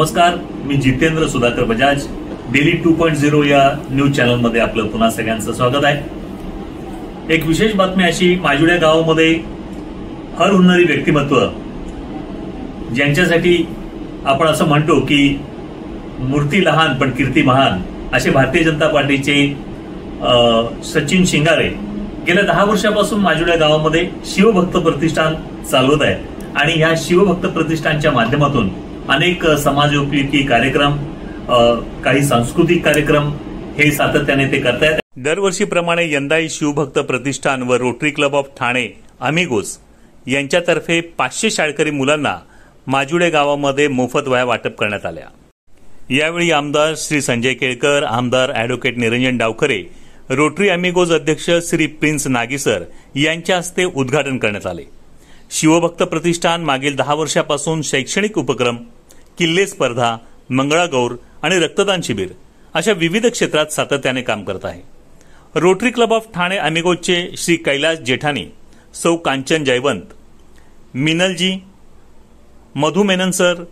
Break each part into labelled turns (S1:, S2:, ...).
S1: नमस्कार, मी जितेंद्र सुधाकर बजाज. डेली 2.0 या न्यूज चॅनलमध्ये आपलं पुन्हा सगळ्यांचं स्वागत आहे. एक विशेष बातमी अशी, माजुड्या गावामध्ये हर हुन्नरी व्यक्तिमत्व ज्यांच्यासाठी आपण असं म्हणतो की मूर्ती लहान पण कीर्ती महान, असे भारतीय जनता पार्टीचे सचिन शिंगारे गेल्या 10 वर्षापासून माजुड्या गावामध्ये शिवभक्त प्रतिष्ठान चालवत आहे. आणि ह्या शिवभक्त प्रतिष्ठानच्या माध्यमातून अनेक समाजोपयोगी कार्यक्रम, काही सांस्कृतिक कार्यक्रम हे सातत्याने ते करतायत. दरवर्षीप्रमाणे यंदाही शिवभक्त प्रतिष्ठान व rotary club of Thane amigos यांच्यातर्फे 500 शाळकरी मुलांना माजुडे गावामध्ये मोफत वह्या वाटप करण्यात आल्या. यावेळी आमदार श्री संजय केळकर, आमदार अॅडव्होकेट निरंजन डावखरे, रोटरी अमिगोज अध्यक्ष श्री प्रिन्स नागीसर यांच्या हस्ते उद्घाटन करण्यात आले. शिवभक्त प्रतिष्ठान मागील 10 वर्षापासून शैक्षणिक उपक्रम, किल्ले स्पर्धा, मंगळागौर आणि रक्तदान शिबिर अशा विविध क्षेत्रात सातत्याने काम करत आहे. रोटरी क्लब ऑफ ठाणे अमिगोजचे श्री कैलास जेठानी, सौ कांचन जयवंत, मिनलजी, मधु मेनन सर,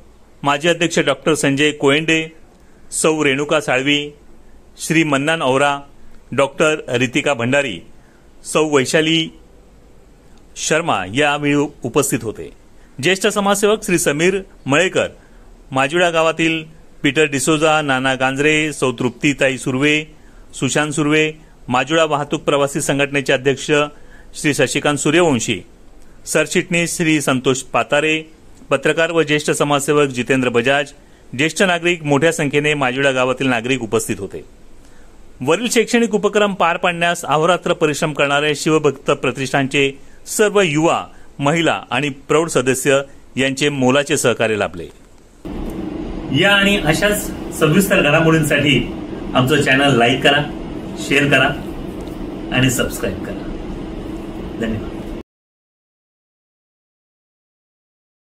S1: माजी अध्यक्ष डॉक्टर संजय कोयंडे, सौ रेणुका साळवी, श्री मन्नान ओहरा, डॉक्टर रितिका भंडारी, सौ वैशाली शर्मा यावेळी उपस्थित होते. ज्येष्ठ समाजसेवक श्री समीर मळेकर, माजुडा गावातील पीटर डिसोजा, नाना गांजरे, सौ तृप्तीताई सुर्वे, सुशांत सुर्वे, माजुडा वाहतूक प्रवासी संघटनेचे अध्यक्ष श्री शशिकांत सूर्यवंशी, सरचिटणीस श्री संतोष पातारे, पत्रकार व ज्येष्ठ समाजसेवक जितेंद्र बजाज, ज्येष्ठ नागरिक, मोठ्या संख्येने माजुडा गावातील नागरिक उपस्थित होते. वरील शैक्षणिक उपक्रम पार पाडण्यास अहोरात्र परिश्रम करणारे शिवभक्त प्रतिष्ठानचे सर्व युवा, महिला आणि प्रौढ सदस्य यांचे मोलाचे सहकार्य लाभले. या आणि अशाच सविस्तर घडामोडींसाठी आमचं चॅनल लाईक करा, शेअर करा आणि सबस्क्राईब करा. धन्यवाद.